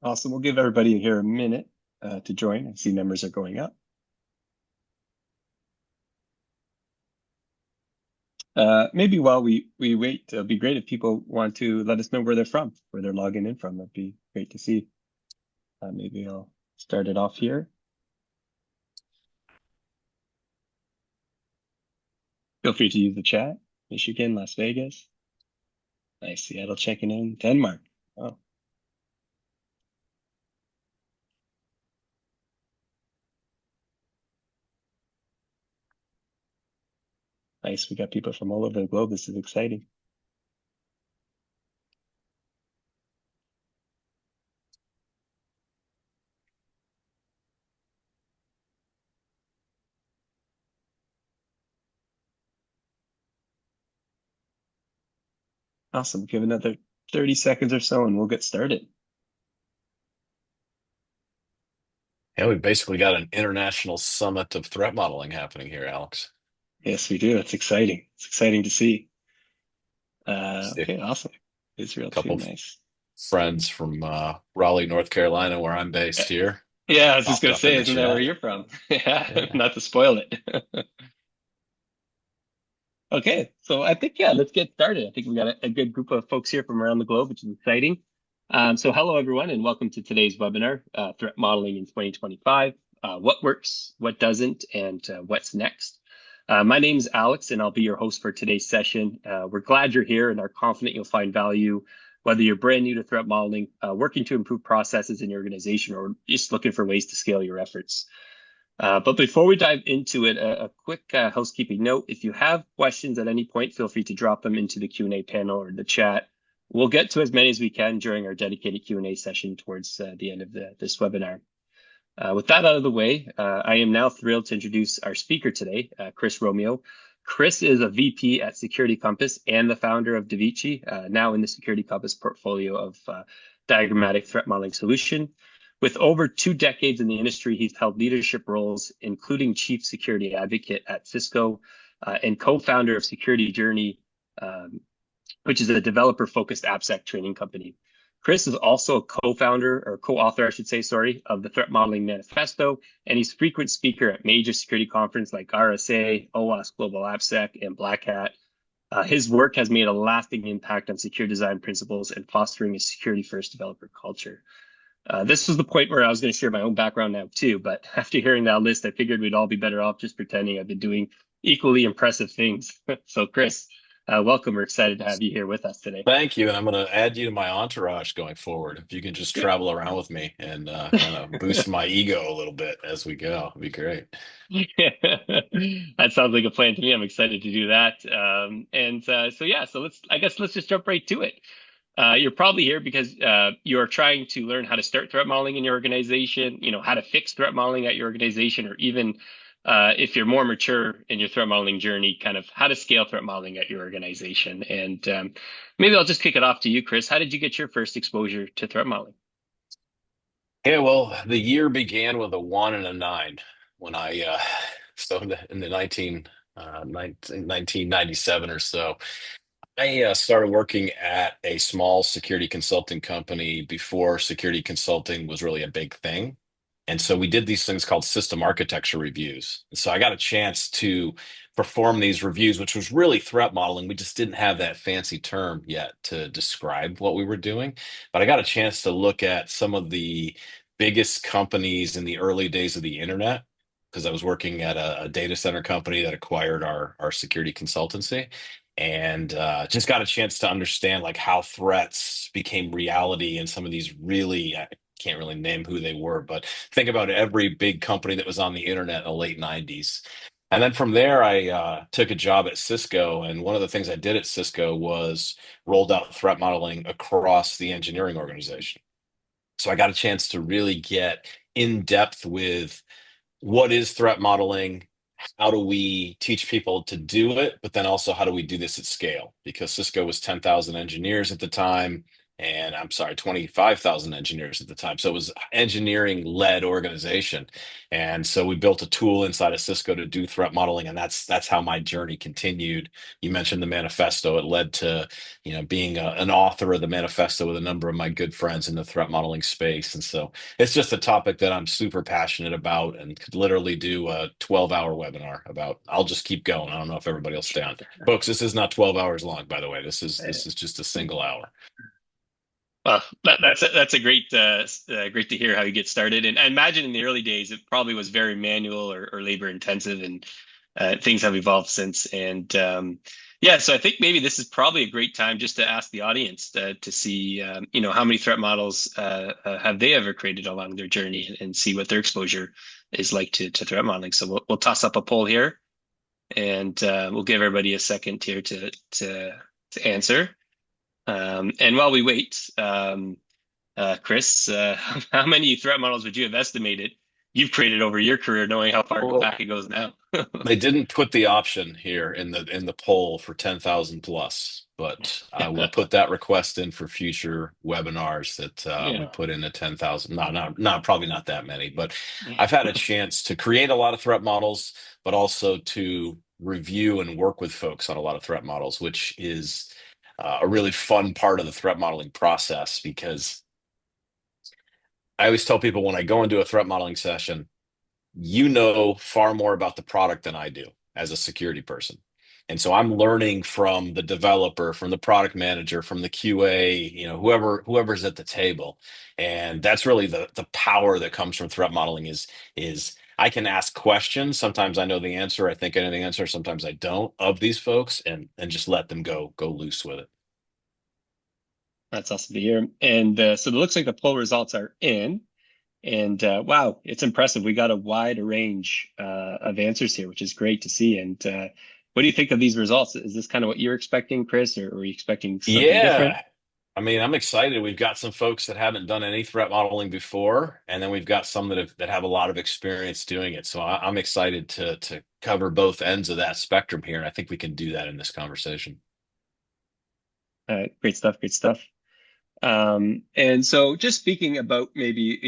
Awesome. We'll give everybody here a minute to join. I see numbers are going up. Maybe while we wait, it'll be great if people want to let us know where they're from, where they're logging in from. That'd be great to see. Maybe I'll start it off here. Feel free to use the chat. Michigan, Las Vegas. Nice. Seattle checking in. Denmark. Oh, nice. We got people from all over the globe. This is exciting. Awesome. Give another 30 seconds or so and we'll get started. Yeah, we basically got an international summit of threat modeling happening here, Alex. Yes, we do. It's exciting. It's exciting to see. See a Okay, awesome. Israel too. couple of Nice. friends from Raleigh, North Carolina, where I'm Yeah, based here, yeah, I was just popped gonna up in say, the isn't that where chat. you're from? Yeah, Yeah. not to spoil it. Okay, so I think yeah, let's get started. I think we got a good group of folks here from around the globe, which is exciting. So hello everyone, and welcome to today's webinar, Threat Modeling in 2025. What works, what doesn't, and what's next. My name is Alex, and I'll be your host for today's session. We're glad you're here and are confident you'll find value, whether you're brand new to threat modeling, working to improve processes in your organization, or just looking for ways to scale your efforts. But before we dive into it, a quick housekeeping note. If you have questions at any point, feel free to drop them into the Q&A panel or the chat. We'll get to as many as we can during our dedicated Q&A session towards the end of this webinar. With that out of the way, I am now thrilled to introduce our speaker today, Chris Romeo. Chris is a VP at Security Compass and the founder of Davichi, now in the Security Compass portfolio of diagrammatic threat modeling solution. With over 2 decades in the industry, he's held leadership roles, including Chief Security Advocate at Cisco and co-founder of Security Journey, which is a developer-focused AppSec training company. Chris is also a co-founder or co-author, I should say, sorry, of the Threat Modeling Manifesto, and he's a frequent speaker at major security conferences like RSA, OWASP Global AppSec, and Black Hat. His work has made a lasting impact on secure design principles and fostering a security-first developer culture. This was the point where I was going to share my own background now too, but after hearing that list, I figured we'd all be better off just pretending I've been doing equally impressive things. So, Chris, welcome. We're excited to have you here with us today. Thank you, and I'm going to add you to my entourage going forward. If you can just Good. travel around with me and kind of boost my ego a little bit as we go, it'd be great. That sounds like a plan to me. I'm excited to do that. So yeah, so I guess let's just jump right to it. You're probably here because you're trying to learn how to start threat modeling in your organization, how to fix threat modeling at your organization, or even if you're more mature in your threat modeling journey, kind of how to scale threat modeling at your organization. And maybe I'll just kick it off to you, Chris. How did you get your first exposure to threat modeling? Yeah, well, the year began with a one and a nine when I so in the 1997 or so. I started working at a small security consulting company before security consulting was really a big thing. And so we did these things called system architecture reviews. And so I got a chance to perform these reviews, which was really threat modeling. We just didn't have that fancy term yet to describe what we were doing. But I got a chance to look at some of the biggest companies in the early days of the internet because I was working at a data center company that acquired our security consultancy and just got a chance to understand like how threats became reality and some of these really I can't really name who they were, but think about every big company that was on the internet in the late 90s. And then from there, I took a job at Cisco. And one of the things I did at Cisco was rolled out threat modeling across the engineering organization. So I got a chance to really get in depth with what is threat modeling? How do we teach people to do it? But then also, how do we do this at scale? Because Cisco was 10,000 engineers at the time. and I'm sorry, 25,000 engineers at the time. So it was engineering led organization. And so we built a tool inside of Cisco to do threat modeling. And that's how my journey continued. You mentioned the manifesto. It led to, being an author of the manifesto with a number of my good friends in the threat modeling space. And so it's just a topic that I'm super passionate about and could literally do a 12-hour webinar about. I'll just keep going. I don't know if everybody will stay on. Folks, this is not 12 hours long, by the way. This is just a single hour. Well, that's a great great to hear how you get started. And I imagine in the early days it probably was very manual or labor intensive, and things have evolved since. And yeah, so I think maybe this is probably a great time just to ask the audience to see how many threat models have they ever created along their journey, and see what their exposure is like to threat modeling. So we'll toss up a poll here, and we'll give everybody a second here to answer. And while we wait, Chris, how many threat models would you have estimated you've created over your career, knowing how far Well, back it goes now? they didn't put the option here in the poll for 10,000 plus, but I will put that request in for future webinars that we Yeah. put in at 10,000. Not probably not that many, but I've had a chance to create a lot of threat models, but also to review and work with folks on a lot of threat models, which is a really fun part of the threat modeling process because I always tell people when I go into a threat modeling session, you know far more about the product than I do as a security person. And so I'm learning from the developer, from the product manager, from the QA, whoever's at the table. And that's really the power that comes from threat modeling is I can ask questions. Sometimes I know the answer, I think I know the answer, sometimes I don't of these folks and just let them go loose with it. That's awesome to hear. And so it looks like the poll results are in. And wow, it's impressive. We got a wide range of answers here, which is great to see. And what do you think of these results? Is this kind of what you're expecting, Chris, or were you expecting something different? Yeah. I mean, I'm excited. We've got some folks that haven't done any threat modeling before, and then we've got some that have a lot of experience doing it. So I'm excited to cover both ends of that spectrum here, and I think we can do that in this conversation. Great stuff, great stuff. And so just speaking about maybe,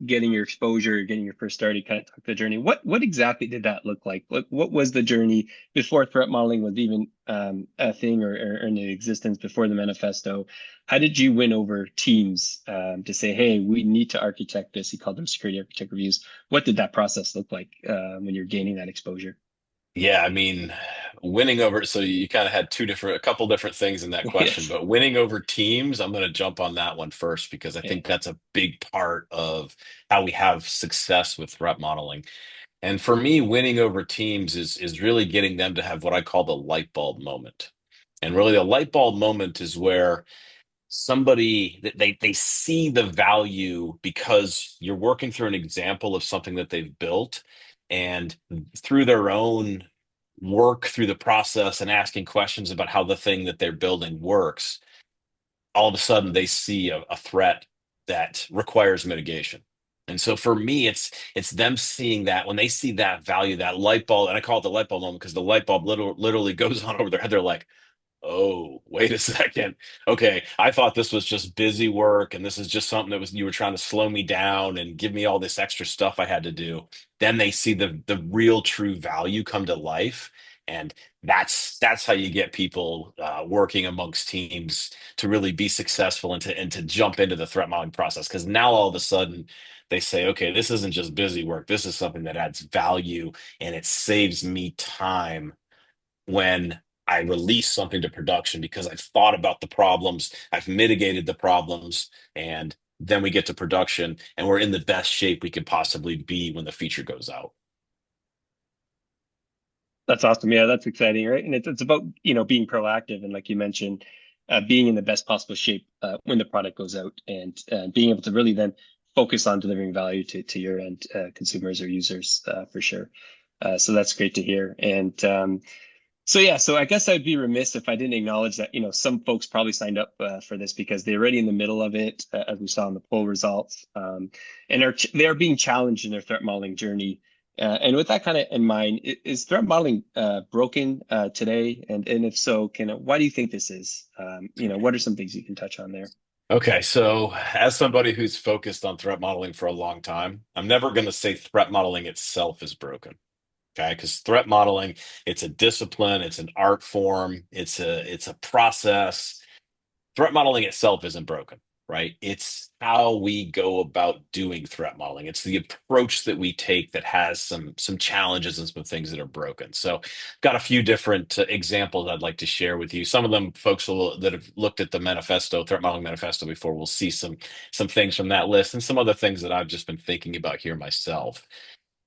getting your exposure, getting your first start, you kind of took the journey. What exactly did that look like? What was the journey before threat modeling was even a thing or in existence before the manifesto? How did you win over teams to say, hey, we need to architect this? You called them security architect reviews. What did that process look like when you're gaining that exposure? Yeah, I mean, winning over, so you kind of had a couple different things in that question, Yes. but winning over teams, I'm going to jump on that one first because I Yeah. think that's a big part of how we have success with threat modeling. And for me, winning over teams is really getting them to have what I call the light bulb moment. And really, the light bulb moment is where they see the value because you're working through an example of something that they've built, and through their own work through the process and asking questions about how the thing that they're building works, all of a sudden they see a threat that requires mitigation. And so for me, it's them seeing that when they see that value, that light bulb, and I call it the light bulb moment because the light bulb literally goes on over their head. They're like, oh, wait a second. Okay, I thought this was just busy work and this is just something that was you were trying to slow me down and give me all this extra stuff I had to do. Then they see the real true value come to life. And that's how you get people working amongst teams to really be successful and to jump into the threat modeling process. Because now all of a sudden they say, okay, this isn't just busy work. This is something that adds value and it saves me time when I release something to production because I've thought about the problems, I've mitigated the problems, and then we get to production and we're in the best shape we could possibly be when the feature goes out. That's awesome. Yeah, that's exciting, right? And it's about, being proactive and like you mentioned, being in the best possible shape when the product goes out, and being able to really then focus on delivering value to your end consumers or users for sure. So that's great to hear. And so yeah, so I guess I'd be remiss if I didn't acknowledge that, some folks probably signed up for this because they're already in the middle of it, as we saw in the poll results, and they're being challenged in their threat modeling journey. And with that kind of in mind, is threat modeling broken today? And if so, why do you think this is? What are some things you can touch on there? Okay, so as somebody who's focused on threat modeling for a long time, I'm never going to say threat modeling itself is broken. Okay, because threat modeling, it's a discipline, it's an art form, it's a process. Threat modeling itself isn't broken, right? It's how we go about doing threat modeling. It's the approach that we take that has some challenges and some things that are broken. So, got a few different examples I'd like to share with you. Some of them, folks that have looked at the manifesto, threat modeling manifesto before, will see some things from that list, and some other things that I've just been thinking about here myself.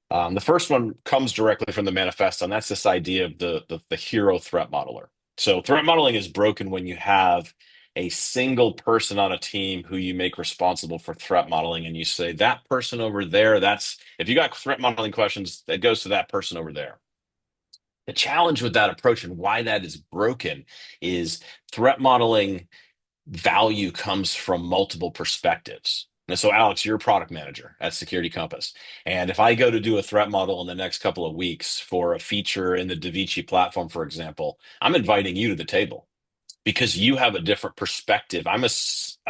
The first one comes directly from the manifesto, and that's this idea of the hero threat modeler. So, threat modeling is broken when you have a single person on a team who you make responsible for threat modeling, and you say that person over there. That's if you got threat modeling questions, that goes to that person over there. The challenge with that approach and why that is broken is threat modeling value comes from multiple perspectives. And so, Alex, you're a product manager at Security Compass. And if I go to do a threat model in the next couple of weeks for a feature in the Davici platform, for example, I'm inviting you to the table because you have a different perspective.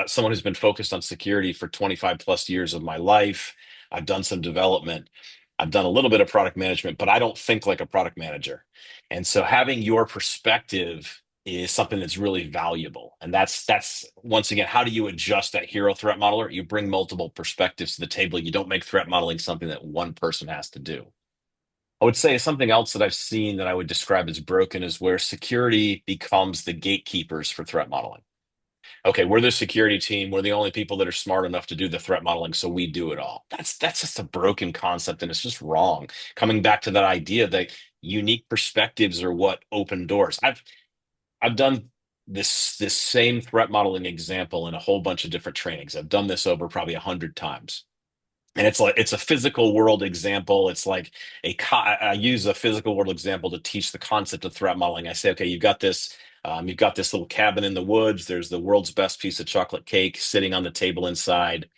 Someone who's been focused on security for 25 plus years of my life. I've done some development. I've done a little bit of product management, but I don't think like a product manager. And so having your perspective is something that's really valuable. And that's once again, how do you adjust that hero threat modeler? You bring multiple perspectives to the table. You don't make threat modeling something that one person has to do. I would say something else that I've seen that I would describe as broken is where security becomes the gatekeepers for threat modeling. Okay, we're the security team. We're the only people that are smart enough to do the threat modeling, so we do it all. That's just a broken concept, and it's just wrong. Coming back to that idea that unique perspectives are what open doors. I've done this same threat modeling example in a whole bunch of different trainings. I've done this over probably 100 times. And it's a physical world example. It's like I use a physical world example to teach the concept of threat modeling. I say, okay, you've got this little cabin in the woods. There's the world's best piece of chocolate cake sitting on the table inside.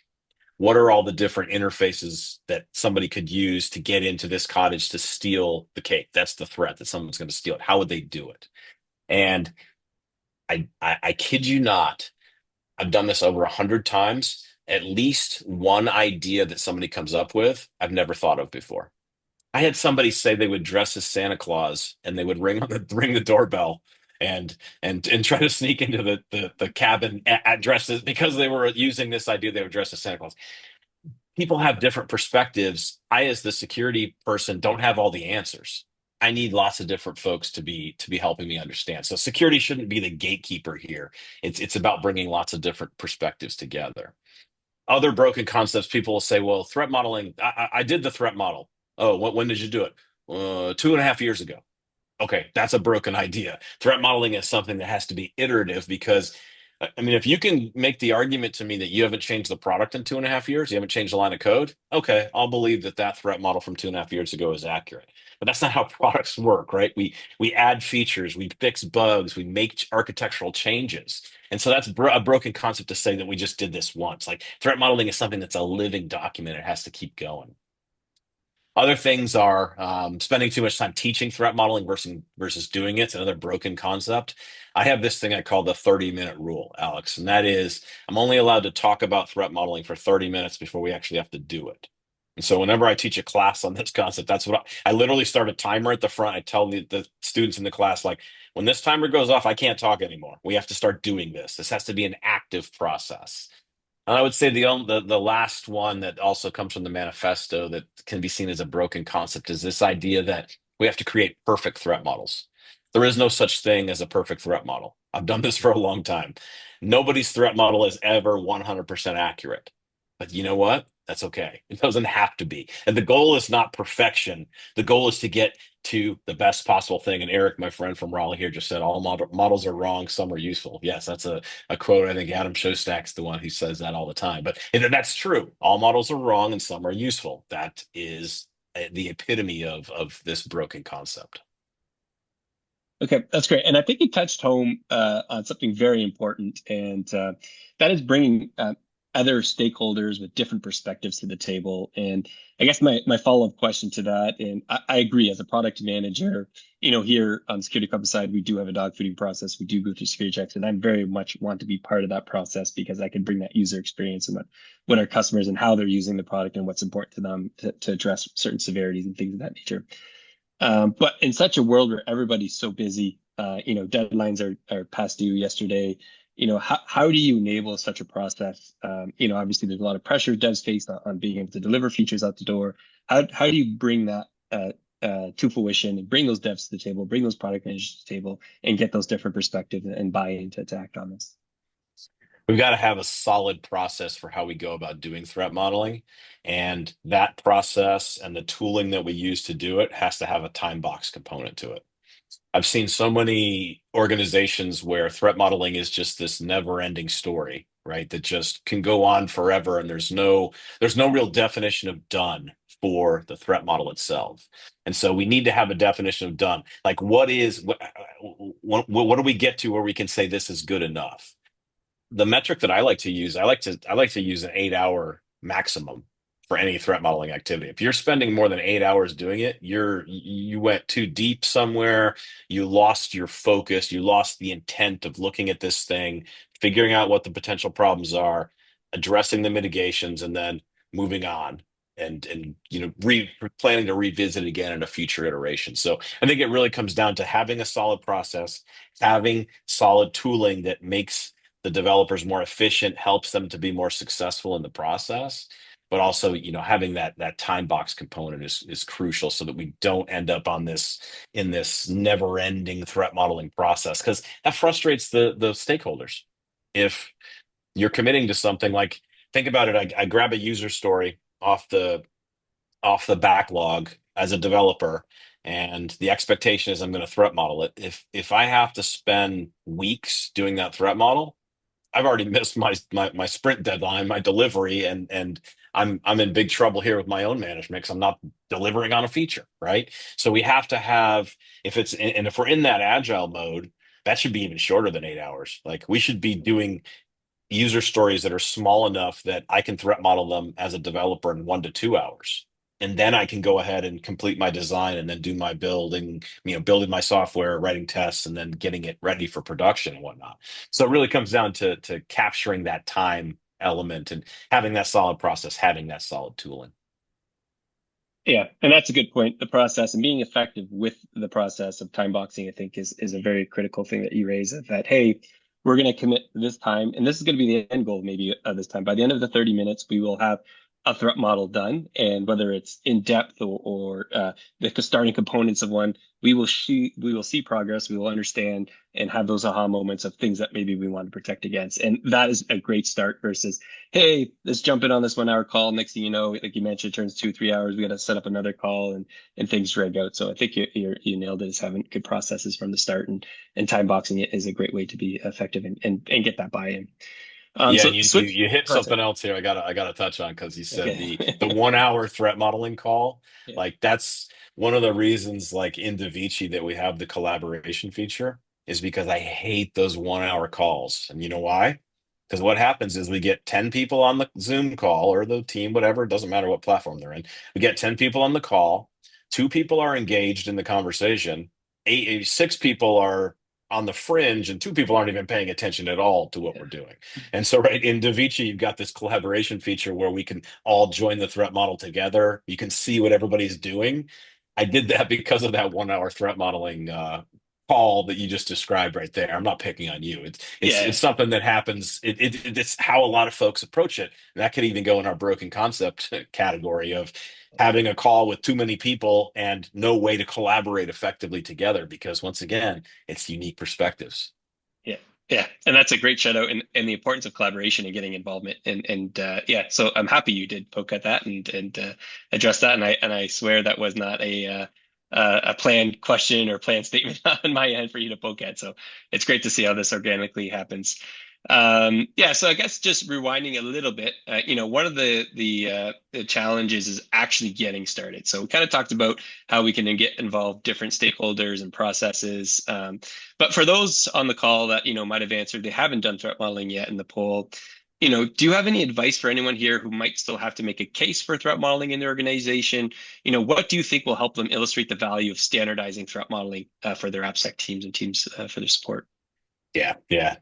What are all the different interfaces that somebody could use to get into this cottage to steal the cake? That's the threat that someone's going to steal it. How would they do it? And I kid you not, I've done this over 100 times. At least one idea that somebody comes up with, I've never thought of before. I had somebody say they would dress as Santa Claus and they would ring the doorbell and try to sneak into the cabin at dresses because they were using this idea they would dress as Santa Claus. People have different perspectives. I, as the security person, don't have all the answers. I need lots of different folks to be helping me understand. So security shouldn't be the gatekeeper here. It's about bringing lots of different perspectives together. Other broken concepts, people will say, well, threat modeling, I did the threat model. Oh, when did you do it? 2.5 years ago. Okay, that's a broken idea. Threat modeling is something that has to be iterative because, I mean, if you can make the argument to me that you haven't changed the product in 2.5 years, you haven't changed the line of code, okay, I'll believe that that threat model from 2.5 years ago is accurate. But that's not how products work, right? We add features, we fix bugs, we make architectural changes. And so that's a broken concept to say that we just did this once. Like threat modeling is something that's a living document. It has to keep going. Other things are spending too much time teaching threat modeling versus doing it. It's another broken concept. I have this thing I call the 30-minute rule, Alex, and that is I'm only allowed to talk about threat modeling for 30 minutes before we actually have to do it. And so whenever I teach a class on this concept, that's what I literally start a timer at the front. I tell the students in the class, like, when this timer goes off, I can't talk anymore. We have to start doing this. This has to be an active process. And I would say the last one that also comes from the manifesto that can be seen as a broken concept is this idea that we have to create perfect threat models. There is no such thing as a perfect threat model. I've done this for a long time. Nobody's threat model is ever 100% accurate. But you know what? That's okay. It doesn't have to be. And the goal is not perfection. The goal is to get to the best possible thing. And Eric, my friend from Raleigh here, just said all models are wrong, some are useful. Yes, that's a quote. I think Adam Shostak's the one who says that all the time. But that's true. All models are wrong and some are useful. That is the epitome of this broken concept. Okay, that's great. And I think you touched home on something very important, and that is bringing other stakeholders with different perspectives to the table. And I guess my follow-up question to that, and I agree as a product manager, here on the security company side, we do have a dog fooding process. We do go through security checks, and I very much want to be part of that process because I can bring that user experience and what our customers and how they're using the product and what's important to them to address certain severities and things of that nature. But in such a world where everybody's so busy, deadlines are past due yesterday. How do you enable such a process? Obviously there's a lot of pressure devs face on being able to deliver features out the door. How do you bring that to fruition and bring those devs to the table, bring those product managers to the table, and get those different perspectives and buy-in to act on this? We've got to have a solid process for how we go about doing threat modeling. And that process and the tooling that we use to do it has to have a time box component to it. I've seen so many organizations where threat modeling is just this never-ending story, right? That just can go on forever, and there's no real definition of done for the threat model itself. And so we need to have a definition of done. Like, what do we get to where we can say this is good enough? The metric that I like to use, I like to use an 8 hour maximum for any threat modeling activity. If you're spending more than 8 hours doing it, you went too deep somewhere, you lost your focus, you lost the intent of looking at this thing, figuring out what the potential problems are, addressing the mitigations, and then moving on. And planning to revisit it again in a future iteration. So I think it really comes down to having a solid process, having solid tooling that makes the developers more efficient, helps them to be more successful in the process. But also, having that time box component is crucial so that we don't end up in this never-ending threat modeling process, because that frustrates the stakeholders. If you're committing to something, like, think about it, I grab a user story off the backlog as a developer, and the expectation is I'm going to threat model it. If I have to spend weeks doing that threat model, I've already missed my sprint deadline, my delivery, and I'm in big trouble here with my own management because I'm not delivering on a feature, right? So we have to have, if we're in that agile mode, that should be even shorter than 8 hours. Like, we should be doing user stories that are small enough that I can threat model them as a developer in 1 to 2 hours. And then I can go ahead and complete my design and then do my building, building my software, writing tests, and then getting it ready for production and whatnot. So it really comes down to capturing that time element and having that solid process, having that solid tooling. Yeah, and that's a good point. The process and being effective with the process of time boxing, I think, is a very critical thing that you raise. Of that, hey, we're going to commit this time, and this is going to be the end goal, maybe of this time. By the end of the 30 minutes, we will have a threat model done, and whether it's in depth or the starting components of one, we will see progress, we will understand, and have those aha moments of things that maybe we want to protect against, and that is a great start versus hey, let's jump in on this 1 hour call. Next thing you know, like you mentioned, it turns 2, 3 hours. We got to set up another call and things drag out. So I think you nailed it as having good processes from the start, and time boxing it is a great way to be effective and get that buy-in. Yeah, So and you switch. you hit Oh, sorry. something else here. I gotta touch on, because you said Okay. the 1 hour threat modeling call. Yeah. Like, that's one of the reasons, like, in DaVinci, that we have the collaboration feature, is because I hate those 1 hour calls. And you know why? Because what happens is we get 10 people on the Zoom call, or the team, whatever, it doesn't matter what platform they're in. We get 10 people on the call, two people are engaged in the conversation, six people are on the fringe, and two people aren't even paying attention at all to what we're doing. And so, right, in DaVinci, you've got this collaboration feature where we can all join the threat model together. You can see what everybody's doing. I did that because of that 1 hour threat modeling call that you just described right there. I'm not picking on you. It's Yeah. something that happens. It's how a lot of folks approach it. And that could even go in our broken concept category of having a call with too many people and no way to collaborate effectively together, because, once again, it's unique perspectives. Yeah, yeah, and that's a great shout out, and the importance of collaboration and getting involvement, and yeah. So I'm happy you did poke at that and address that, and I swear that was not a planned question or planned statement on my end for you to poke at. So it's great to see how this organically happens. Yeah, so I guess just rewinding a little bit, one of the challenges is actually getting started. So we kind of talked about how we can get involved different stakeholders and processes. But for those on the call that might have answered, they haven't done threat modeling yet in the poll. Do you have any advice for anyone here who might still have to make a case for threat modeling in their organization? What do you think will help them illustrate the value of standardizing threat modeling for their AppSec teams and teams for their support? Yeah, yeah.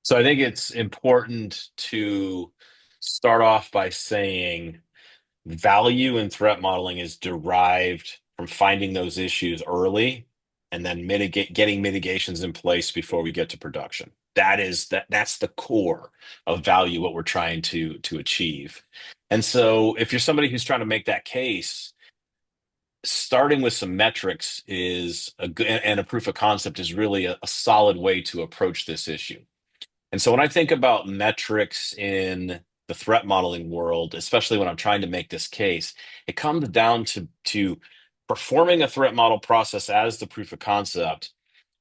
So I think it's important to start off by saying value in threat modeling is derived from finding those issues early and then getting mitigations in place before we get to production. That's the core of value, what we're trying to achieve. And so if you're somebody who's trying to make that case, starting with some metrics is a good and a proof of concept is really a solid way to approach this issue. And so when I think about metrics in the threat modeling world, especially when I'm trying to make this case, it comes down to performing a threat model process as the proof of concept,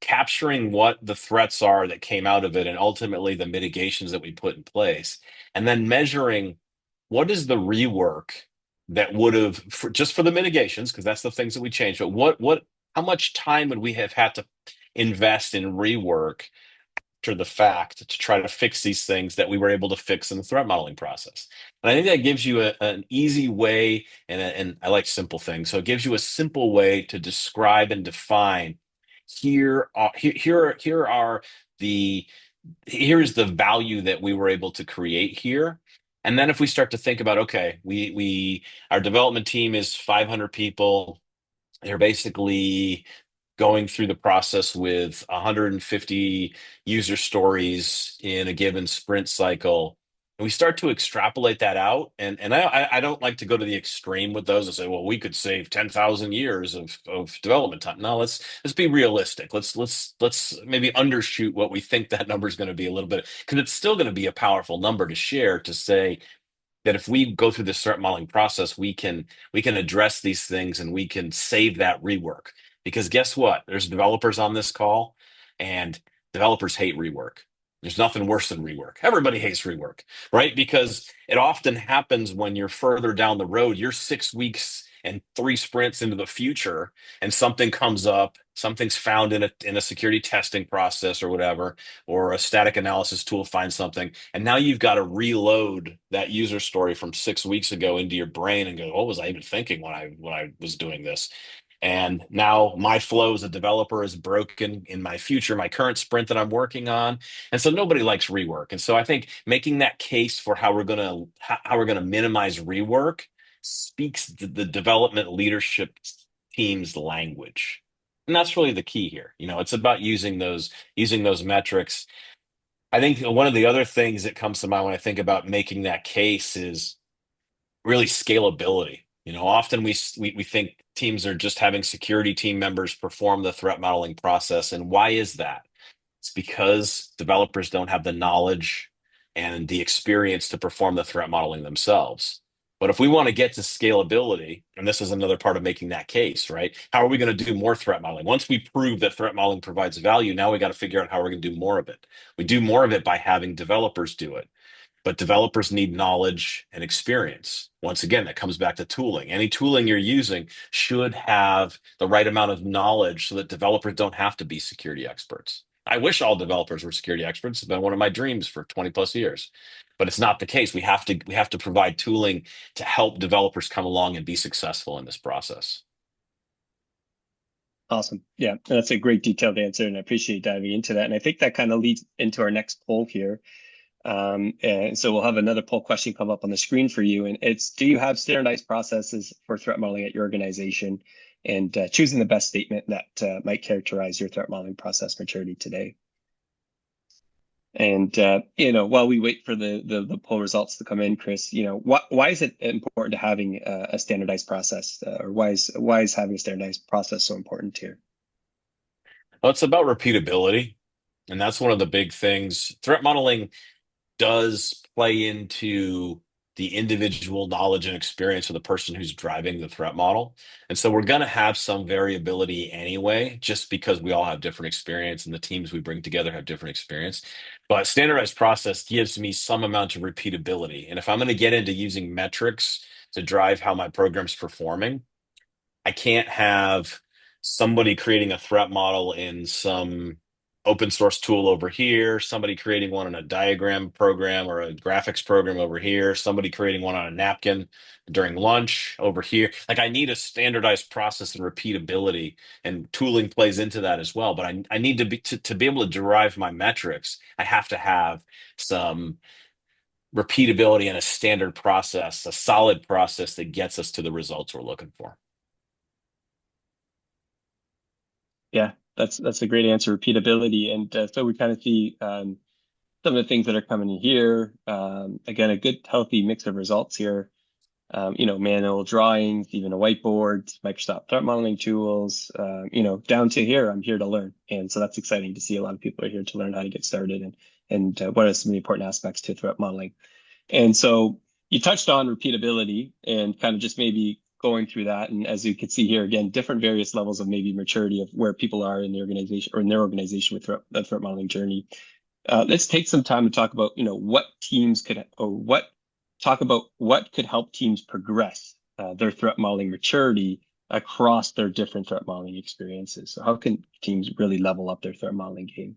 capturing what the threats are that came out of it, and ultimately the mitigations that we put in place, and then measuring what is the rework that would have just for the mitigations, because that's the things that we changed, but what how much time would we have had to invest in rework after the fact to try to fix these things that we were able to fix in the threat modeling process. And I think that gives you an easy way, and I like simple things. So it gives you a simple way to describe and define here are the here's the value that we were able to create here. And then if we start to think about, okay, we our development team is 500 people. They're basically going through the process with 150 user stories in a given sprint cycle. And we start to extrapolate that out. And I don't like to go to the extreme with those and say, well, we could save 10,000 years of development time. No, let's be realistic. Let's maybe undershoot what we think that number is going to be a little bit, because it's still going to be a powerful number to share to say, that if we go through this threat modeling process, we can address these things and we can save that rework. Because guess what? There's developers on this call, and developers hate rework. There's nothing worse than rework. Everybody hates rework, right? Because it often happens when you're further down the road. You're 6 weeks and 3 sprints into the future, and something comes up, something's found in a security testing process or whatever, or a static analysis tool finds something, and now you've got to reload that user story from 6 weeks ago into your brain and go, what was I even thinking when I was doing this? And now my flow as a developer is broken in my future, my current sprint that I'm working on. And so nobody likes rework. And so I think making that case for how we're gonna minimize rework speaks the development leadership team's language. And that's really the key here. It's about using those metrics. I think one of the other things that comes to mind when I think about making that case is really scalability. Often we think teams are just having security team members perform the threat modeling process, and why is that? It's because developers don't have the knowledge and the experience to perform the threat modeling themselves. But if we want to get to scalability, and this is another part of making that case, right? How are we going to do more threat modeling? Once we prove that threat modeling provides value, now we got to figure out how we're going to do more of it. We do more of it by having developers do it. But developers need knowledge and experience. Once again, that comes back to tooling. Any tooling you're using should have the right amount of knowledge so that developers don't have to be security experts. I wish all developers were security experts. It's been one of my dreams for 20 plus years. But it's not the case. We have to provide tooling to help developers come along and be successful in this process. Awesome. Yeah, that's a great detailed answer, and I appreciate diving into that. And I think that kind of leads into our next poll here. And so we'll have another poll question come up on the screen for you. And it's, do you have standardized processes for threat modeling at your organization? And choosing the best statement that might characterize your threat modeling process maturity today. And while we wait for the poll results to come in, Chris, why is it important to having a standardized process, or why is having a standardized process so important here? Well, it's about repeatability. And that's one of the big things. Threat modeling does play into the individual knowledge and experience of the person who's driving the threat model. And so we're going to have some variability anyway, just because we all have different experience and the teams we bring together have different experience. But standardized process gives me some amount of repeatability. And if I'm going to get into using metrics to drive how my program's performing, I can't have somebody creating a threat model in some open source tool over here, somebody creating one in a diagram program or a graphics program over here, somebody creating one on a napkin during lunch over here. Like I need a standardized process and repeatability, and tooling plays into that as well. But I need to be able to derive my metrics. I have to have some repeatability and a standard process, a solid process that gets us to the results we're looking for. Yeah, that's a great answer. Repeatability, and so we kind of see some of the things that are coming in here. Again, a good healthy mix of results here. Manual drawings, even a whiteboard, Microsoft threat modeling tools. Down to here, I'm here to learn, and so that's exciting to see. A lot of people are here to learn how to get started and what are some of the important aspects to threat modeling. And so you touched on repeatability and kind of just maybe going through that. And as you can see here, again, different various levels of maybe maturity of where people are in the organization or in their organization with the threat modeling journey. Let's take some time to talk about, what teams could, or talk about what could help teams progress their threat modeling maturity across their different threat modeling experiences. So how can teams really level up their threat modeling game?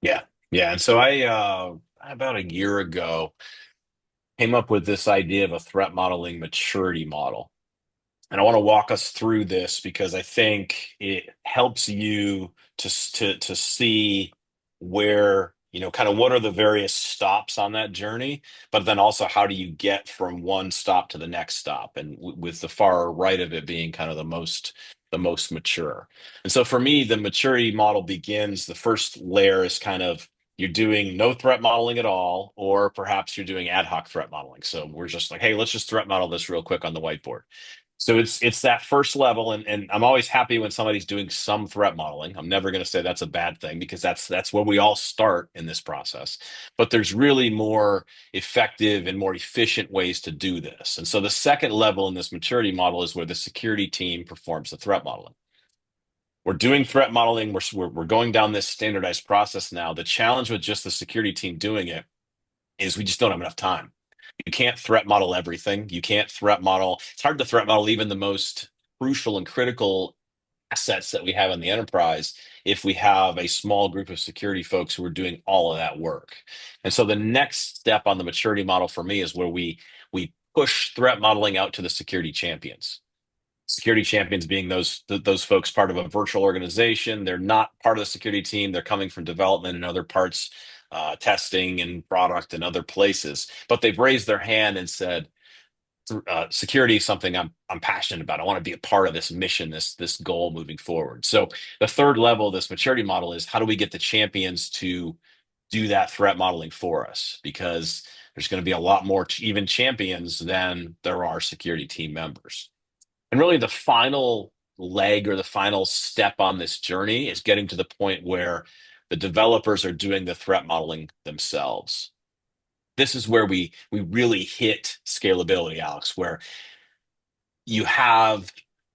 Yeah. Yeah. And so about a year ago, came up with this idea of a threat modeling maturity model. And I want to walk us through this because I think it helps you to see where, kind of what are the various stops on that journey, but then also how do you get from one stop to the next stop, and with the far right of it being kind of the most mature. And so for me, the maturity model begins, the first layer is kind of you're doing no threat modeling at all, or perhaps you're doing ad hoc threat modeling. So we're just like, hey, let's just threat model this real quick on the whiteboard. So it's that first level, and I'm always happy when somebody's doing some threat modeling. I'm never going to say that's a bad thing because that's where we all start in this process. But there's really more effective and more efficient ways to do this. And so the second level in this maturity model is where the security team performs the threat modeling. We're doing threat modeling. We're going down this standardized process now. The challenge with just the security team doing it is we just don't have enough time. You can't threat model everything. You can't threat model. It's hard to threat model even the most crucial and critical assets that we have in the enterprise if we have a small group of security folks who are doing all of that work. And so the next step on the maturity model for me is where we push threat modeling out to the security champions. Security champions being those folks part of a virtual organization. They're not part of the security team. They're coming from development and other parts, testing and product and other places. But they've raised their hand and said, security is something I'm passionate about. I want to be a part of this mission, this goal moving forward. So the third level of this maturity model is how do we get the champions to do that threat modeling for us? Because there's going to be a lot more even champions than there are security team members. And really, the final leg or the final step on this journey is getting to the point where the developers are doing the threat modeling themselves. This is where we really hit scalability, Alex, where you have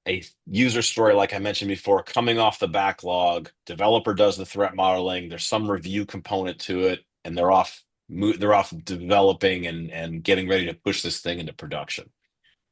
a user story, like I mentioned before, coming off the backlog. Developer does the threat modeling. There's some review component to it, and they're off developing and getting ready to push this thing into production.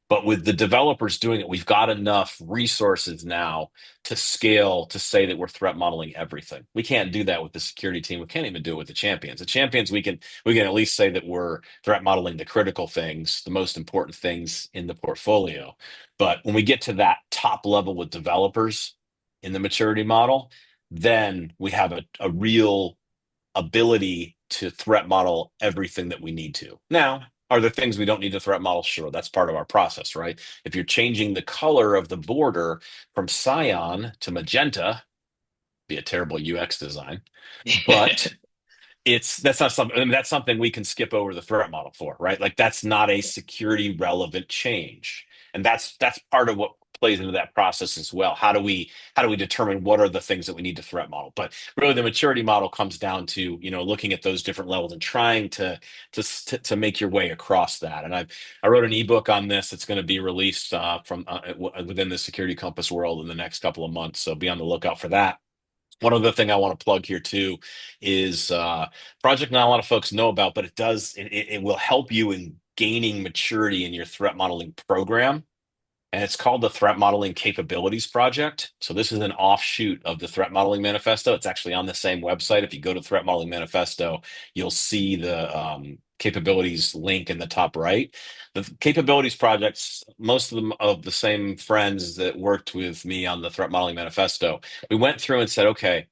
But with the developers doing it, we've got enough resources now to scale to say that we're threat modeling everything. We can't do that with the security team. We can't even do it with the champions. The champions, we can at least say that we're threat modeling the critical things, the most important things in the portfolio. But when we get to that top level with developers in the maturity model, then we have a real ability to threat model everything that we need to. Now, are there things we don't need to threat model? Sure, that's part of our process, right? If you're changing the color of the border from cyan to magenta, be a terrible UX design, but that's not something, I mean, that's something we can skip over the threat model for, right? Like that's not a security relevant change. And that's part of what plays into that process as well. How do we determine what are the things that we need to threat model? But really the maturity model comes down to, looking at those different levels and trying to make your way across that. And I wrote an ebook on this that's going to be released within the Security Compass world in the next couple of months. So be on the lookout for that. One other thing I want to plug here too is project not a lot of folks know about, but it will help you in gaining maturity in your threat modeling program. and it's called the Threat Modeling Capabilities Project. So this is an offshoot of the Threat Modeling Manifesto. It's actually on the same website. If you go to Threat Modeling Manifesto, you'll see the capabilities link in the top right. The capabilities projects, most of them of the same friends that worked with me on the Threat Modeling Manifesto, we went through and said, okay,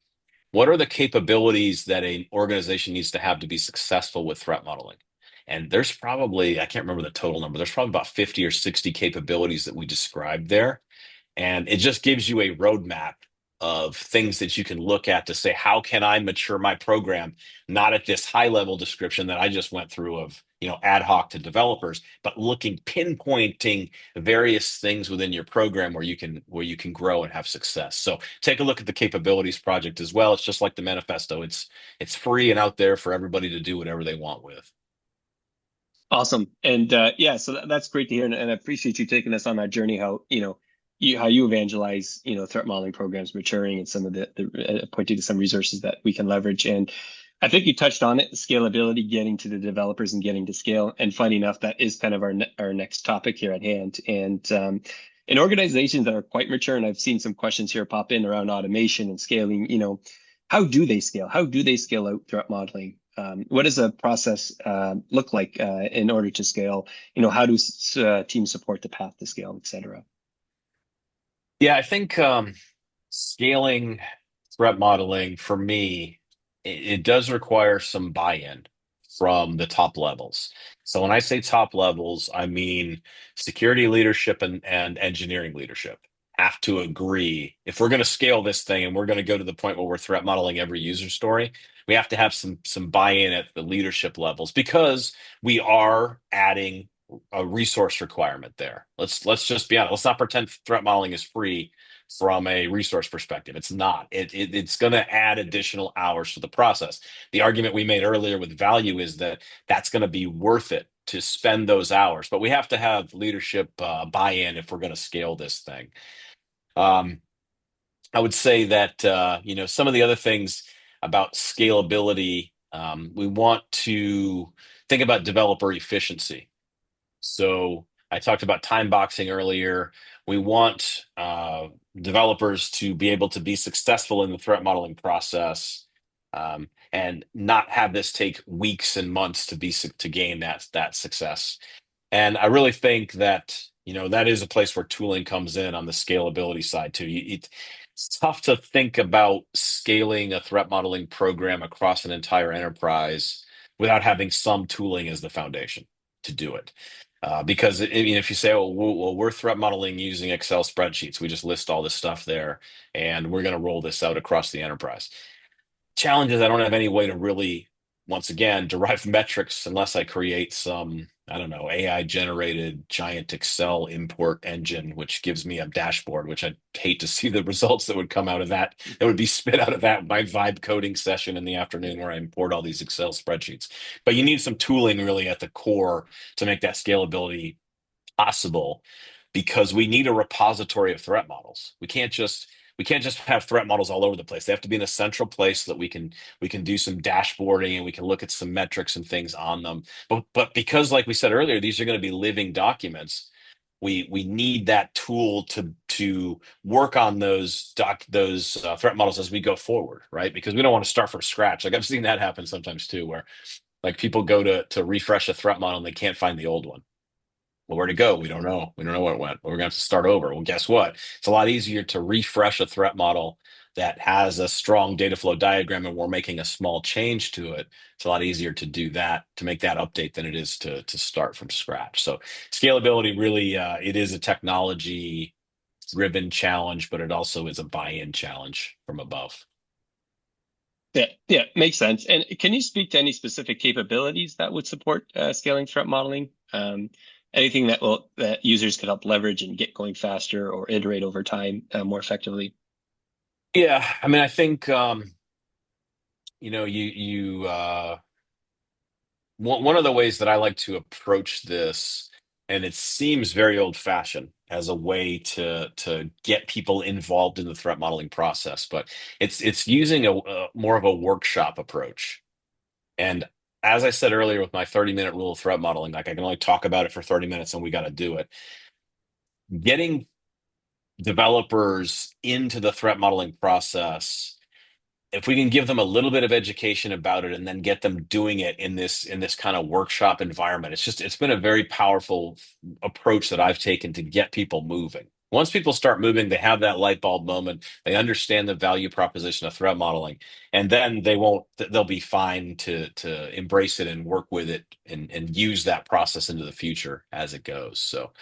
what are the capabilities that an organization needs to have to be successful with threat modeling? And there's probably, I can't remember the total number, there's probably about 50 or 60 capabilities that we described there. And it just gives you a roadmap of things that you can look at to say, how can I mature my program? Not at this high level description that I just went through of, ad hoc to developers, but looking, pinpointing various things within your program where you can grow and have success. So take a look at the capabilities project as well. It's just like the manifesto. It's free and out there for everybody to do whatever they want with. Awesome. And yeah, so that's great to hear. And I appreciate you taking us on that journey, how, how you evangelize, threat modeling programs maturing and some of the pointing to some resources that we can leverage. And I think you touched on it, scalability, getting to the developers and getting to scale. And funny enough, that is kind of our next topic here at hand. And in organizations that are quite mature, and I've seen some questions here pop in around automation and scaling, how do they scale? How do they scale out threat modeling? What does a process look like in order to scale? How do teams support the path to scale, et cetera? Yeah, I think scaling threat modeling for me, it does require some buy-in from the top levels. So when I say top levels, I mean security leadership and engineering leadership have to agree. If we're going to scale this thing and we're going to go to the point where we're threat modeling every user story, we have to have some buy-in at the leadership levels because we are adding a resource requirement there. Let's just be honest. Let's not pretend threat modeling is free from a resource perspective. It's not. It's going to add additional hours to the process. The argument we made earlier with value is that that's going to be worth it to spend those hours, but we have to have leadership buy-in if we're going to scale this thing. Um, I would say that some of the other things about scalability, we want to think about developer efficiency. So I talked about time boxing earlier. We want developers to be able to be successful in the threat modeling process, and not have this take weeks and months to gain that success. And I really think that, that is a place where tooling comes in on the scalability side too. It's tough to think about scaling a threat modeling program across an entire enterprise without having some tooling as the foundation to do it. Because if you say, oh, well, we're threat modeling using Excel spreadsheets, we just list all this stuff there, and we're going to roll this out across the enterprise. Challenge is I don't have any way to really, once again, derive metrics unless I create some, I don't know, AI generated giant Excel import engine, which gives me a dashboard, which I'd hate to see the results that would come out of that. That would be spit out of that my vibe coding session in the afternoon where I import all these Excel spreadsheets. But you need some tooling really at the core to make that scalability possible because we need a repository of threat models. We can't just have threat models all over the place. They have to be in a central place so that we can do some dashboarding and we can look at some metrics and things on them. But because like we said earlier, these are going to be living documents. We need that tool to work on those threat models as we go forward, right? Because we don't want to start from scratch. Like I've seen that happen sometimes too, where like people go to refresh a threat model and they can't find the old one. Well, where'd it go? We don't know. We don't know where it went. Well, we're gonna have to start over. Well, guess what? It's a lot easier to refresh a threat model that has a strong data flow diagram and we're making a small change to it. It's a lot easier to do that, to make that update than it is to start from scratch. So scalability really it is a technology driven challenge, but it also is a buy-in challenge from above. Yeah, yeah, makes sense. And can you speak to any specific capabilities that would support scaling threat modeling? Anything that users could help leverage and get going faster or iterate over time more effectively? Yeah, I mean, I think you one of the ways that I like to approach this, and it seems very old-fashioned as a way to get people involved in the threat modeling process, but it's using a more of a workshop approach. And as I said earlier with my 30-minute rule of threat modeling, like I can only talk about it for 30 minutes and we got to do it. getting developers into the threat modeling process, if we can give them a little bit of education about it and then get them doing it in this kind of workshop environment, it's been a very powerful approach that I've taken to get people moving. Once people start moving, they have that light bulb moment, they understand the value proposition of threat modeling, and then they'll be fine to embrace it and work with it and use that process into the future as it goes. So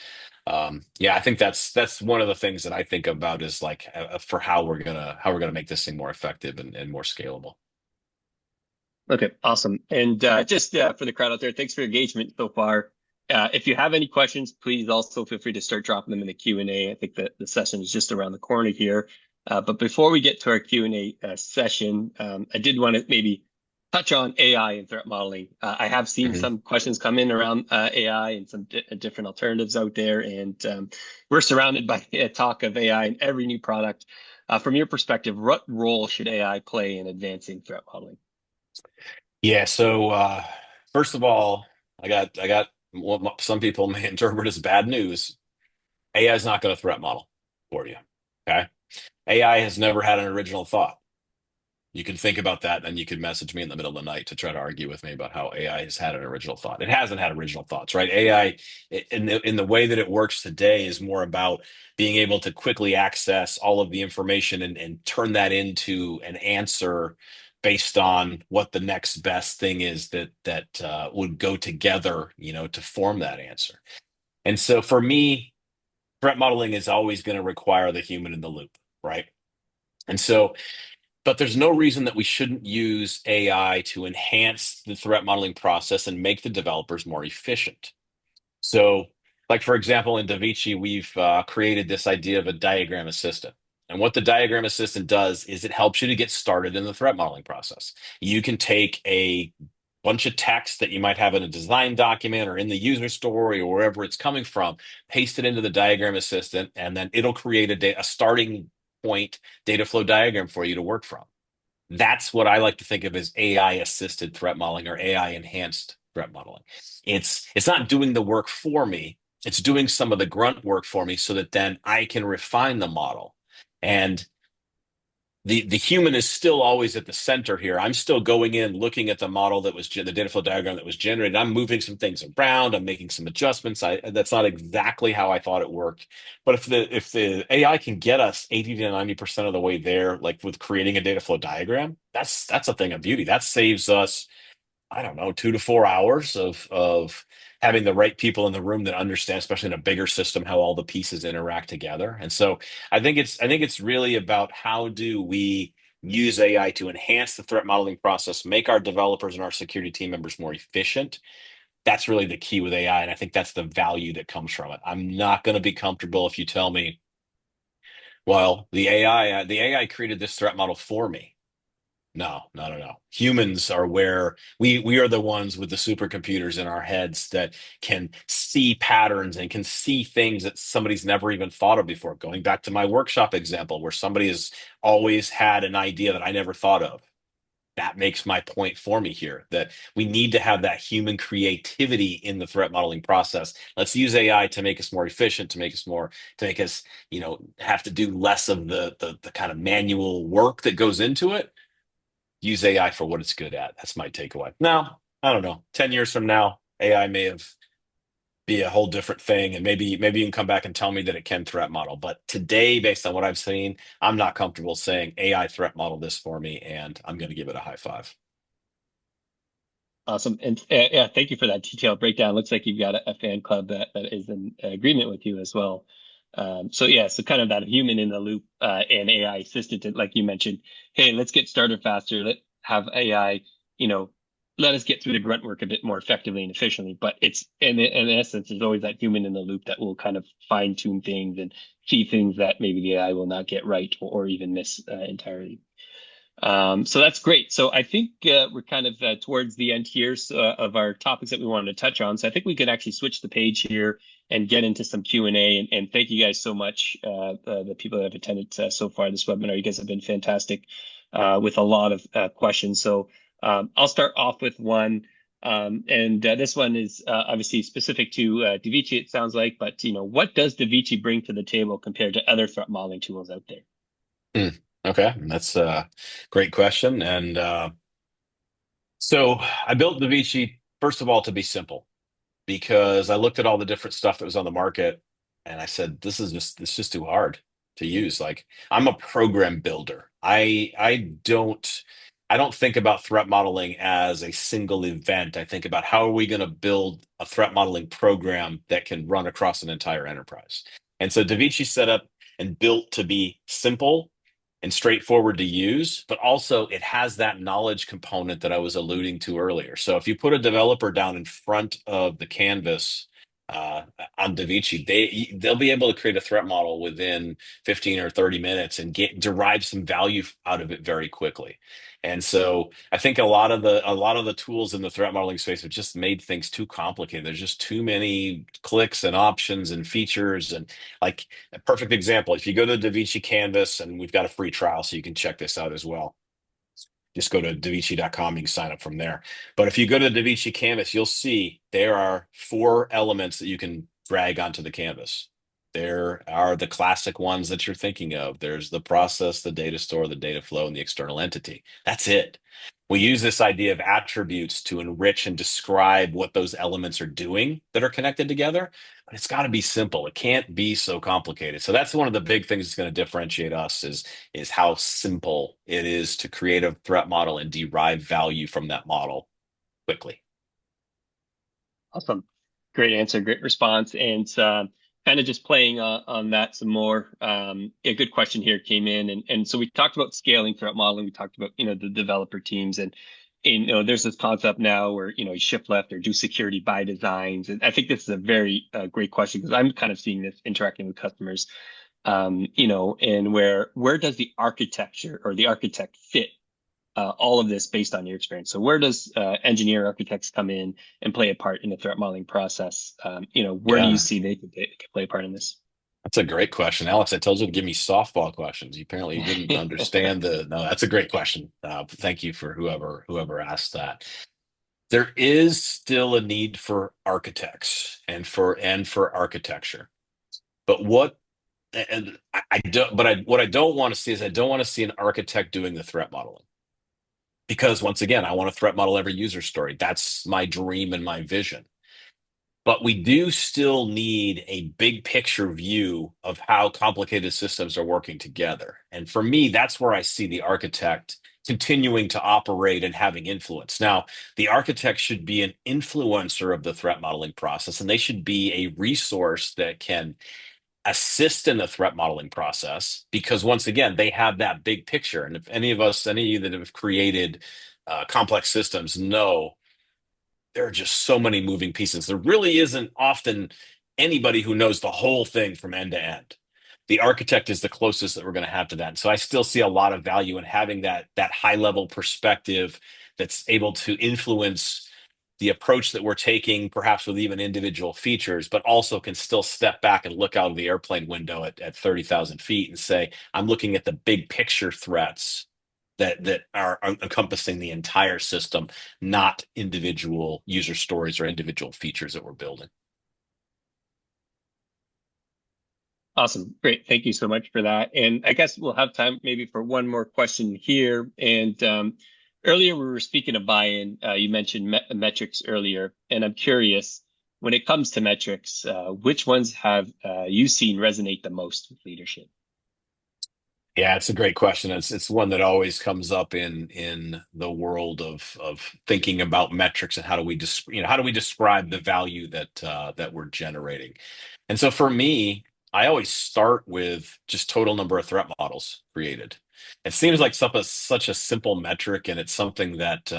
yeah, I think that's one of the things that I think about is like for how we're gonna make this thing more effective and more scalable. Okay, awesome. And just for the crowd out there, thanks for your engagement so far. If you have any questions, please also feel free to start dropping them in the Q&A. I think that the session is just around the corner here. But before we get to our Q&A session, I did want to maybe touch on AI and threat modeling. I have seen Mhm. some questions come in around AI and some different alternatives out there. And we're surrounded by talk of AI in every new product. From your perspective, what role should AI play in advancing threat modeling? Yeah, so first of all, I got what some people may interpret as bad news. AI is not going to threat model for you. Okay. AI has never had an original thought. You can think about that, and then you could message me in the middle of the night to try to argue with me about how AI has had an original thought. It hasn't had original thoughts, right? AI, in the way that it works today, is more about being able to quickly access all of the information and turn that into an answer based on what the next best thing is that would go together, to form that answer. And so, for me, threat modeling is always going to require the human in the loop, right? And so but there's no reason that we shouldn't use AI to enhance the threat modeling process and make the developers more efficient. So, like for example, in Davici, we've created this idea of a diagram assistant. And what the diagram assistant does is it helps you to get started in the threat modeling process. You can take a bunch of text that you might have in a design document or in the user story or wherever it's coming from, paste it into the diagram assistant, and then it'll create a starting point data flow diagram for you to work from. That's what I like to think of as AI assisted threat modeling or AI enhanced threat modeling. It's not doing the work for me. It's doing some of the grunt work for me so that then I can refine the model. And the human is still always at the center here. I'm still going in, looking at the model that was the data flow diagram that was generated. I'm moving some things around. I'm making some adjustments. That's not exactly how I thought it worked. But if the AI can get us 80 to 90% of the way there, like with creating a data flow diagram, that's a thing of beauty. That saves us, I don't know, 2 to 4 hours of having the right people in the room that understand, especially in a bigger system, how all the pieces interact together. And so I think it's really about how do we use AI to enhance the threat modeling process, make our developers and our security team members more efficient. That's really the key with AI, and I think that's the value that comes from it. I'm not going to be comfortable if you tell me, well, the AI created this threat model for me. No, no, no, no. Humans are where we are the ones with the supercomputers in our heads that can see patterns and can see things that somebody's never even thought of before. Going back to my workshop example, where somebody has always had an idea that I never thought of. That makes my point for me here that we need to have that human creativity in the threat modeling process. Let's use AI to make us more efficient, to make us, have to do less of the kind of manual work that goes into it. Use AI for what it's good at. That's my takeaway. Now, I don't know. 10 years from now, AI may have be a whole different thing, and maybe you can come back and tell me that it can threat model. But today, based on what I've seen, I'm not comfortable saying AI threat model this for me, and I'm going to give it a high five. Awesome. And yeah, thank you for that detailed breakdown. Looks like you've got a fan club that is in agreement with you as well. So yeah, so kind of that human in the loop and AI assistant, like you mentioned, hey, let's get started faster. Let have AI, you know, let us get through the grunt work a bit more effectively and efficiently. But it's in essence, there's always that human in the loop that will kind of fine tune things and see things that maybe the AI will not get right or even miss entirely. So that's great. So I think we're kind of towards the end here of our topics that we wanted to touch on. So I think we could actually switch the page here and get into some Q&A. And thank you guys so much, the people that have attended so far this webinar. You guys have been fantastic with a lot of questions. So I'll start off with one. And this one is obviously specific to Davichi, it sounds like, but what does Davichi bring to the table compared to other threat modeling tools out there? Hmm. Okay, that's a great question. And so I built Davichi, first of all, to be simple because I looked at all the different stuff that was on the market and I said, this is just too hard to use. Like I'm a program builder. I don't think about threat modeling as a single event. I think about how are we going to build a threat modeling program that can run across an entire enterprise. And so Davichi set up and built to be simple and straightforward to use, but also it has that knowledge component that I was alluding to earlier. So if you put a developer down in front of the canvas uh, on Davichi, they'll be able to create a threat model within 15 or 30 minutes and get derive some value out of it very quickly. And so I think a lot of the tools in the threat modeling space have just made things too complicated. There's just too many clicks and options and features and like a perfect example, if you go to DaVinci Canvas, and we've got a free trial, so you can check this out as well. Just go to davinci.com, you can sign up from there. But if you go to DaVinci Canvas, you'll see there are four elements that you can drag onto the canvas. There are the classic ones that you're thinking of. There's the process, the data store, the data flow, and the external entity. That's it. We use this idea of attributes to enrich and describe what those elements are doing that are connected together, but it's got to be simple. It can't be so complicated. So that's one of the big things that's going to differentiate us is how simple it is to create a threat model and derive value from that model quickly. Awesome. Great answer, great response. And kind of just playing on that some more. A good question here came in. And so we talked about scaling threat modeling. We talked about, the developer teams and there's this concept now where, you shift left or do security by designs. And I think this is a very great question because I'm kind of seeing this interacting with customers, and where does the architecture or the architect fit all of this based on your experience. So where does engineer architects come in and play a part in the threat modeling process? Where do you Yeah, see they can play a part in this? that's a great question, Alex. I told you to give me softball questions. You didn't understand the. No, that's a great question. Thank you for whoever asked that. There is still a need for architects and for architecture. But I don't, what I don't want to see is I don't want to see an architect doing the threat modeling because once again, I want to threat model every user story. That's my dream and my vision. But we do still need a big picture view of how complicated systems are working together. And for me, that's where I see the architect continuing to operate and having influence. Now, the architect should be an influencer of the threat modeling process, and they should be a resource that can assist in the threat modeling process because once again they have that big picture, and if any of you that have created complex systems know there are just so many moving pieces. There really isn't often anybody who knows the whole thing from end to end. The architect is the closest that we're going to have to that. And so I still see a lot of value in having that high level perspective that's able to influence the approach that we're taking, perhaps with even individual features, but also can still step back and look out of the airplane window at 30,000 feet and say, I'm looking at the big picture threats that are encompassing the entire system, not individual user stories or individual features that we're building. Awesome. Great. Thank you so much for that. And I guess we'll have time maybe for one more question here. And earlier we were speaking of buy-in. You mentioned metrics earlier, and I'm curious when it comes to metrics, which ones have you seen resonate the most with leadership? Yeah, it's a great question. It's one that always comes up in the world of thinking about metrics and how do we describe the value that we're generating. And so for me, I always start with just total number of threat models created. It seems like such a simple metric, and it's something that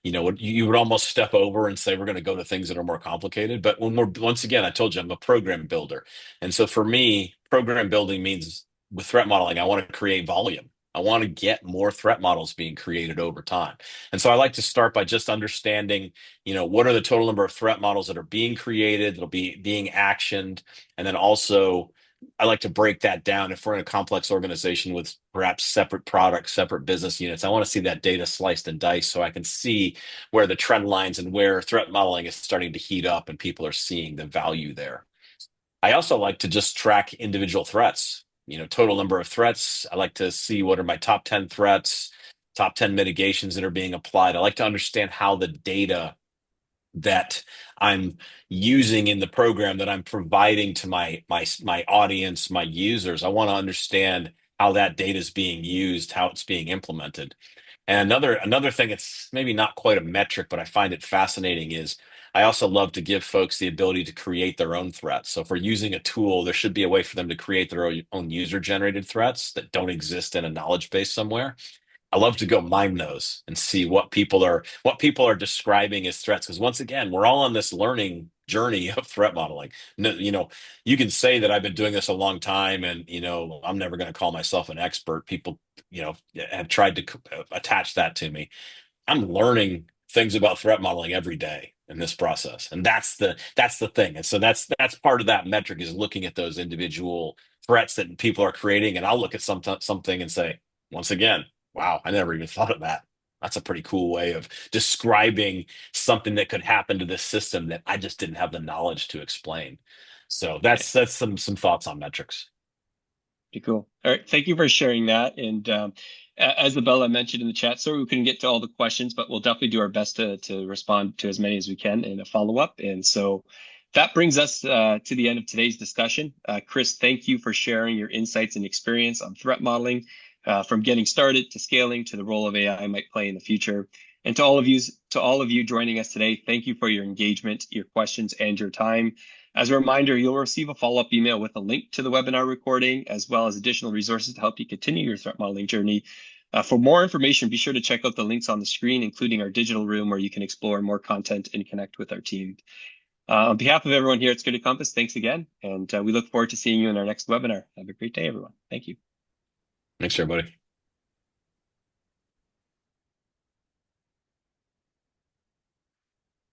you would almost step over and say we're going to go to things that are more complicated. But when we're once again, I told you I'm a program builder, and so for me, program building means with threat modeling, I want to create volume. I want to get more threat models being created over time. And so I like to start by just understanding, what are the total number of threat models that are being created, that'll be being actioned, and then also I like to break that down. If we're in a complex organization with perhaps separate products, separate business units, I want to see that data sliced and diced so I can see where the trend lines and where threat modeling is starting to heat up and people are seeing the value there. I also like to just track individual threats, total number of threats. I like to see what are my top 10 threats, top 10 mitigations that are being applied. I like to understand how the data that I'm using in the program that I'm providing to my audience, my users. I want to understand how that data is being used, how it's being implemented. And another thing, it's maybe not quite a metric, but I find it fascinating is I also love to give folks the ability to create their own threats. So if we're using a tool, there should be a way for them to create their own user-generated threats that don't exist in a knowledge base somewhere. I love to go mine those and see what people are describing as threats. Because once again, we're all on this learning journey of threat modeling. No, you can say that I've been doing this a long time, and I'm never going to call myself an expert. People, have tried to attach that to me. I'm learning things about threat modeling every day in this process, and that's the thing. And so that's part of that metric is looking at those individual threats that people are creating, and I'll look at something and say, once again, wow, I never even thought of that. That's a pretty cool way of describing something that could happen to this system that I just didn't have the knowledge to explain. So Yeah, that's some thoughts on metrics. pretty cool. All right, thank you for sharing that. And as Abella mentioned in the chat, sorry we couldn't get to all the questions, but we'll definitely do our best to respond to as many as we can in a follow up. And so that brings us to the end of today's discussion. Chris, thank you for sharing your insights and experience on threat modeling, from getting started to scaling to the role of AI might play in the future. And to all of you joining us today, thank you for your engagement, your questions, and your time. As a reminder, you'll receive a follow-up email with a link to the webinar recording, as well as additional resources to help you continue your threat modeling journey. For more information, be sure to check out the links on the screen, including our digital room, where you can explore more content and connect with our team. On behalf of everyone here at Security Compass, thanks again, and we look forward to seeing you in our next webinar. Have a great day, everyone. Thank you. Thanks, everybody.